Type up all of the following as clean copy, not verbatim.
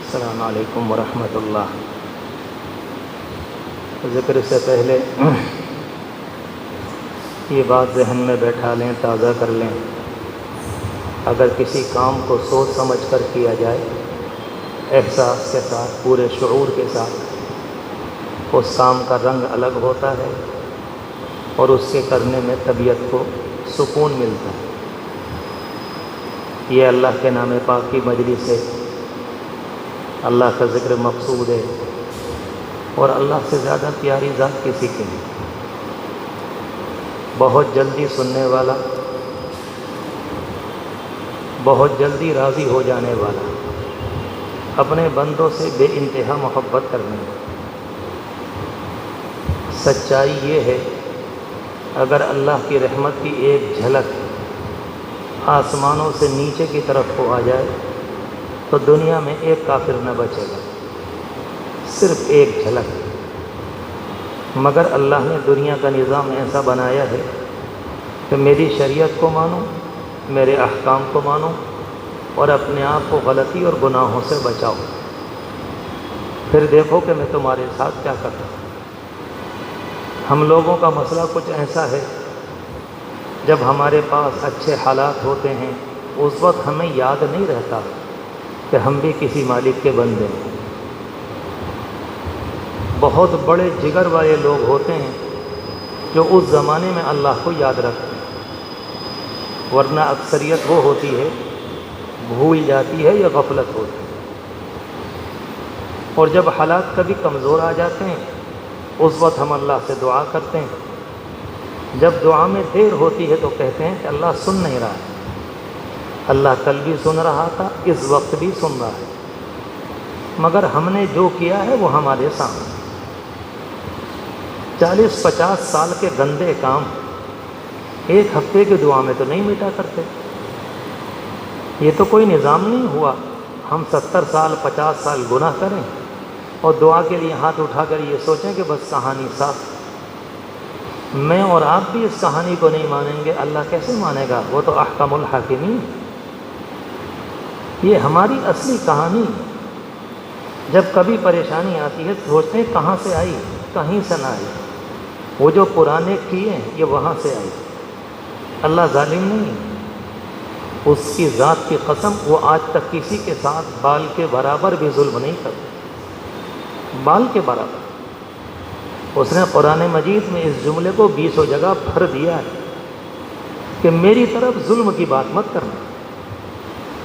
السلام علیکم ورحمۃ اللہ۔ ذکر سے پہلے یہ بات ذہن میں بیٹھا لیں، تازہ کر لیں، اگر کسی کام کو سوچ سمجھ کر کیا جائے، احساس کے ساتھ، پورے شعور کے ساتھ، اس کام کا رنگ الگ ہوتا ہے اور اس کے کرنے میں طبیعت کو سکون ملتا ہے۔ یہ اللہ کے نام پاک کی مجلس ہے، اللہ کا ذکر مقصود ہے، اور اللہ سے زیادہ پیاری ذات کسی کی نہیں۔ بہت جلدی سننے والا، بہت جلدی راضی ہو جانے والا، اپنے بندوں سے بے انتہا محبت کرنے والا۔ سچائی یہ ہے، اگر اللہ کی رحمت کی ایک جھلک آسمانوں سے نیچے کی طرف کو آ جائے تو دنیا میں ایک کافر نہ بچے گا، صرف ایک جھلک۔ مگر اللہ نے دنیا کا نظام ایسا بنایا ہے کہ میری شریعت کو مانو، میرے احکام کو مانو، اور اپنے آپ کو غلطی اور گناہوں سے بچاؤ، پھر دیکھو کہ میں تمہارے ساتھ کیا کرتا ہوں۔ ہم لوگوں کا مسئلہ کچھ ایسا ہے، جب ہمارے پاس اچھے حالات ہوتے ہیں اس وقت ہمیں یاد نہیں رہتا کہ ہم بھی کسی مالک کے بندے ہیں۔ بہت بڑے جگر والے لوگ ہوتے ہیں جو اس زمانے میں اللہ کو یاد رکھتے ہیں، ورنہ اکثریت وہ ہوتی ہے بھول جاتی ہے یا غفلت ہوتی ہے۔ اور جب حالات کبھی کمزور آ جاتے ہیں اس وقت ہم اللہ سے دعا کرتے ہیں، جب دعا میں دیر ہوتی ہے تو کہتے ہیں کہ اللہ سن نہیں رہا ہے۔ اللہ کل بھی سن رہا تھا، اس وقت بھی سن رہا ہے، مگر ہم نے جو کیا ہے وہ ہمارے سامنے۔ 40-50 سال کے گندے کام ایک ہفتے کی دعا میں تو نہیں مٹا کرتے۔ یہ تو کوئی نظام نہیں ہوا۔ ہم 70 سال 50 سال گناہ کریں اور دعا کے لیے ہاتھ اٹھا کر یہ سوچیں کہ بس کہانی صاف۔ میں اور آپ بھی اس کہانی کو نہیں مانیں گے، اللہ کیسے مانے گا؟ وہ تو احکم الحاکمین۔ یہ ہماری اصلی کہانی۔ جب کبھی پریشانی آتی ہے سوچتے ہیں کہاں سے آئی؟ کہیں سے نہ آئی، وہ جو پرانے کیے ہیں یہ وہاں سے آئی۔ اللہ ظالم نہیں، اس کی ذات کی قسم، وہ آج تک کسی کے ساتھ بال کے برابر بھی ظلم نہیں کرتا، بال کے برابر۔ اس نے قرآن مجید میں اس جملے کو 20 جگہ بھر دیا ہے کہ میری طرف ظلم کی بات مت کرنا،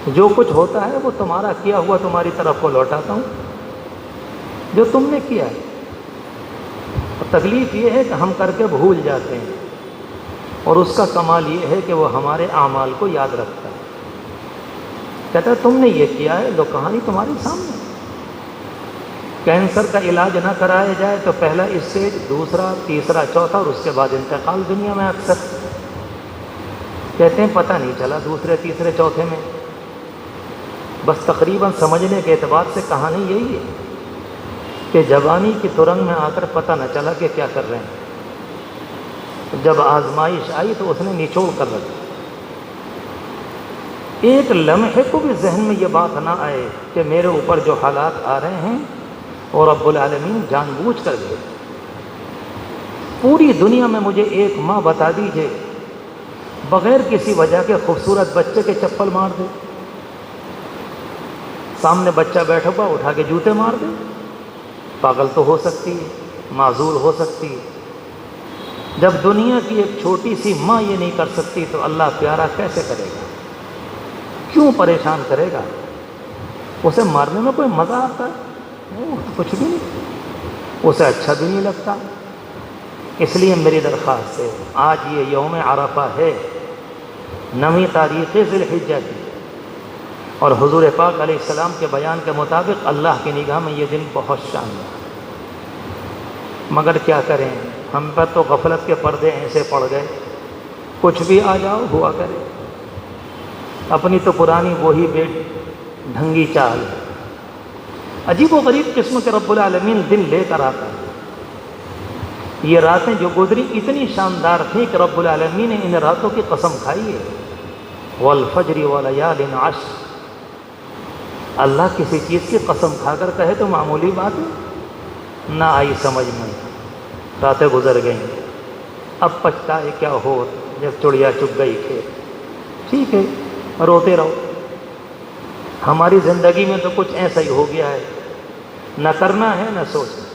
جو کچھ ہوتا ہے وہ تمہارا کیا ہوا تمہاری طرف کو لوٹاتا ہوں، جو تم نے کیا ہے۔ تکلیف یہ ہے کہ ہم کر کے بھول جاتے ہیں، اور اس کا کمال یہ ہے کہ وہ ہمارے اعمال کو یاد رکھتا ہے۔ کہتا ہے تم نے یہ کیا ہے، لو کہانی تمہاری سامنے۔ کینسر کا علاج نہ کرایا جائے تو پہلا اسٹیج، دوسرا، تیسرا، چوتھا، اور اس کے بعد انتقال۔ دنیا میں اکثر کہتے ہیں پتہ نہیں چلا دوسرے، تیسرے، چوتھے میں۔ بس تقریباً سمجھنے کے اعتبار سے کہانی یہی ہے کہ جوانی کی ترنگ میں آ کر پتہ نہ چلا کہ کیا کر رہے ہیں۔ جب آزمائش آئی تو اس نے نچوڑ کر رکھا۔ ایک لمحے کو بھی ذہن میں یہ بات نہ آئے کہ میرے اوپر جو حالات آ رہے ہیں اور رب العالمین جان بوجھ کر دے۔ پوری دنیا میں مجھے ایک ماں بتا دیجئے بغیر کسی وجہ کے خوبصورت بچے کے چپل مار دے، سامنے بچہ بیٹھا ہوا اٹھا کے جوتے مار دے۔ پاگل تو ہو سکتی ہے، معذور ہو سکتی ہے۔ جب دنیا کی ایک چھوٹی سی ماں یہ نہیں کر سکتی تو اللہ پیارا کیسے کرے گا؟ کیوں پریشان کرے گا؟ اسے مارنے میں کوئی مزہ آتا ہے؟ کچھ بھی نہیں، اسے اچھا بھی نہیں لگتا۔ اس لیے میری درخواست ہے، آج یہ یوم عرفہ ہے، 9 تاریخ ذی الحجہ کی، اور حضور پاک علیہ السلام کے بیان کے مطابق اللہ کی نگاہ میں یہ دن بہت شاندار۔ مگر کیا کریں، ہم پر تو غفلت کے پردے ایسے پڑ گئے، کچھ بھی آ جاؤ ہوا کرے۔ اپنی تو پرانی وہی بے ڈھنگی چال ہے۔ عجیب و غریب قسم کے رب العالمین دن لے کر آتا ہے۔ یہ راتیں جو گزری اتنی شاندار تھیں کہ رب العالمین نے ان راتوں کی قسم کھائی ہے، والفجر ولیال عشر۔ اللہ کسی چیز کی قسم کھا کر کہے تو معمولی بات ہے، نہ آئی سمجھ میں، راتیں گزر گئیں، اب پچھتائے کیا ہو جب چڑیا چگ گئی کھیت۔ ٹھیک ہے، روتے رہو۔ ہماری زندگی میں تو کچھ ایسا ہی ہو گیا ہے، نہ کرنا ہے نہ سوچنا۔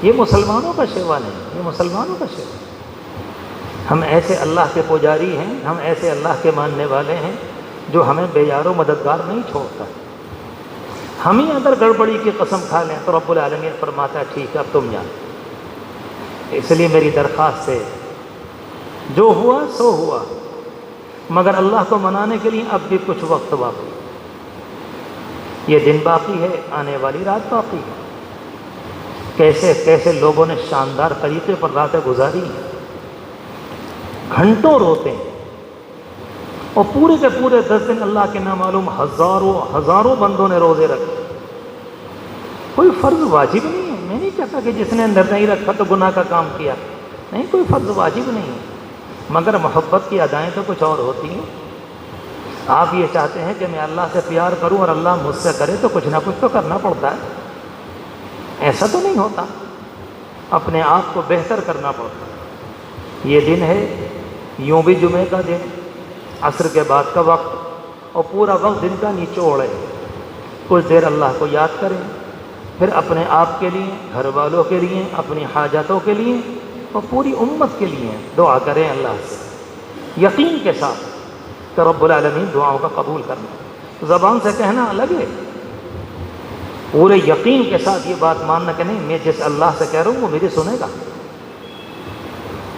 یہ مسلمانوں کا شیوا نہیں، یہ مسلمانوں کا شیوا۔ ہم ایسے اللہ کے پجاری ہیں، ہم ایسے اللہ کے ماننے والے ہیں جو ہمیں بے یار و مددگار نہیں چھوڑتا۔ ہم ہی اگر گڑبڑی کی قسم کھا لیں تو رب العالمین فرماتا ہے ٹھیک ہے اب تم جان۔ اس لیے میری درخواست ہے، جو ہوا سو ہوا، مگر اللہ کو منانے کے لیے اب بھی کچھ وقت باقی، یہ دن باقی ہے، آنے والی رات باقی ہے۔ کیسے کیسے لوگوں نے شاندار طریقے پر راتیں گزاری ہیں، گھنٹوں روتے ہیں، اور پورے کے پورے 10 دن اللہ کے نامعلوم ہزاروں بندوں نے روزے رکھے۔ کوئی فرض واجب نہیں ہے، میں نہیں کہتا کہ جس نے اندر نہیں رکھا تو گناہ کا کام کیا، نہیں، کوئی فرض واجب نہیں ہے، مگر محبت کی ادائیں تو کچھ اور ہوتی ہیں۔ آپ یہ چاہتے ہیں کہ میں اللہ سے پیار کروں اور اللہ مجھ سے کرے تو کچھ نہ کچھ تو کرنا پڑتا ہے، ایسا تو نہیں ہوتا، اپنے آپ کو بہتر کرنا پڑتا ہے۔ یہ دن ہے، یوں بھی جمعے کا دن، عصر کے بعد کا وقت، اور پورا وقت دن کا نچوڑ ہے۔ کچھ دیر اللہ کو یاد کریں، پھر اپنے آپ کے لیے، گھر والوں کے لیے، اپنی حاجتوں کے لیے اور پوری امت کے لیے دعا کریں اللہ سے، یقین کے ساتھ کہ رب العالمین دعاؤں کا قبول کرنا۔ زبان سے کہنا الگ ہے، پورے یقین کے ساتھ یہ بات ماننا کہ نہیں، میں جس اللہ سے کہہ رہا ہوں وہ میری سنے گا،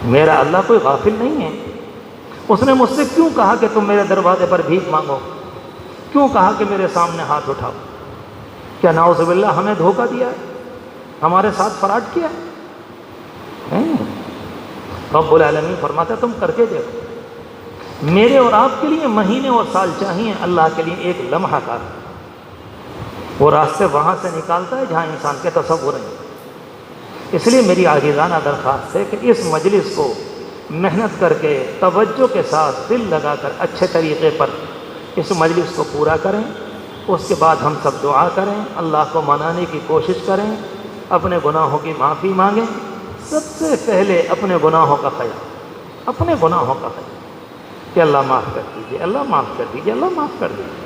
میرا اللہ کوئی غافل نہیں ہے۔ اس نے مجھ سے کیوں کہا کہ تم میرے دروازے پر بھیک مانگو، کیوں کہا کہ میرے سامنے ہاتھ اٹھاؤ؟ کیا نعوذ باللہ ہمیں دھوکہ دیا ہے، ہمارے ساتھ فراڈ کیا ہے؟ رب العالمین فرماتا ہے تم کر کے دیکھو۔ میرے اور آپ کے لیے مہینے اور سال چاہیے، اللہ کے لیے ایک لمحہ کا۔ وہ راستے وہاں سے نکالتا ہے جہاں انسان کے تصور نہیں۔ اس لیے میری عاجزانہ درخواست ہے کہ اس مجلس کو محنت کر کے، توجہ کے ساتھ، دل لگا کر، اچھے طریقے پر اس مجلس کو پورا کریں۔ اس کے بعد ہم سب دعا کریں، اللہ کو منانے کی کوشش کریں، اپنے گناہوں کی معافی مانگیں۔ سب سے پہلے اپنے گناہوں کا خیال، اپنے گناہوں کا خیال کہ اللہ معاف کر دیجیے، اللہ معاف کر دیجیے، اللہ معاف کر دیجیے۔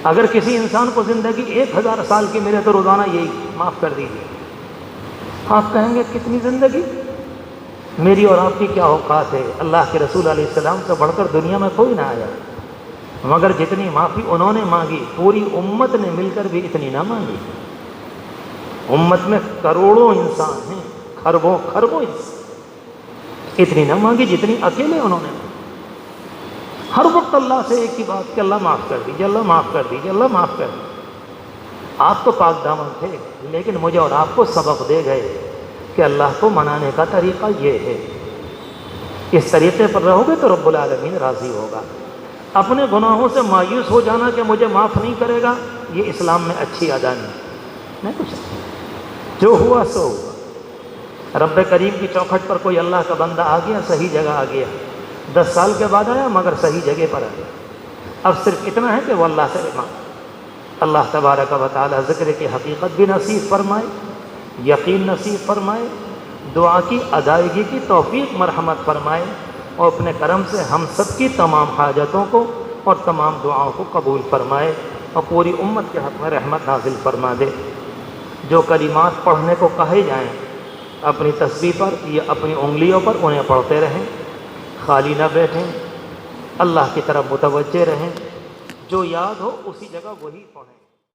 اگر کسی انسان کو زندگی 1000 سال کی ملے تو روزانہ یہی معاف کر دیجیے۔ آپ کہیں گے کتنی زندگی، میری اور آپ کی کیا اوقات ہے؟ اللہ کے رسول علیہ السلام سے بڑھ کر دنیا میں کوئی نہ آیا، مگر جتنی معافی انہوں نے مانگی پوری امت نے مل کر بھی اتنی نہ مانگی۔ امت میں کروڑوں انسان ہیں، خربوں انسان، اتنی نہ مانگی جتنی اکیلے انہوں نے۔ ہر وقت اللہ سے ایک ہی بات کہ اللہ معاف کر دیجیے، اللہ معاف کر دیجیے، اللہ معاف کر دیجیے۔ آپ تو پاک دامن تھے، لیکن مجھے اور آپ کو سبق دے گئے کہ اللہ کو منانے کا طریقہ یہ ہے، اس طریقے پر رہو گے تو رب العالمین راضی ہوگا۔ اپنے گناہوں سے مایوس ہو جانا کہ مجھے معاف نہیں کرے گا، یہ اسلام میں اچھی ادا نہیں کچھ نہیں۔ جو ہوا سو ہوا۔ رب کریم کی چوکھٹ پر کوئی اللہ کا بندہ آ گیا، صحیح جگہ آ گیا، 10 سال کے بعد آیا مگر صحیح جگہ پر آ گیا۔ اب صرف اتنا ہے کہ وہ اللہ سے مانگے۔ اللہ تبارک و تعالی ذکر کی حقیقت بھی نصیب فرمائے، یقین نصیب فرمائے، دعا کی ادائیگی کی توفیق مرحمت فرمائے، اور اپنے کرم سے ہم سب کی تمام حاجتوں کو اور تمام دعاؤں کو قبول فرمائے، اور پوری امت کے حق میں رحمت نازل فرما دے۔ جو کلمات پڑھنے کو کہے جائیں اپنی تسبیح پر یا اپنی انگلیوں پر انہیں پڑھتے رہیں، خالی نہ بیٹھیں، اللہ کی طرف متوجہ رہیں، جو یاد ہو اسی جگہ وہی پڑھیں۔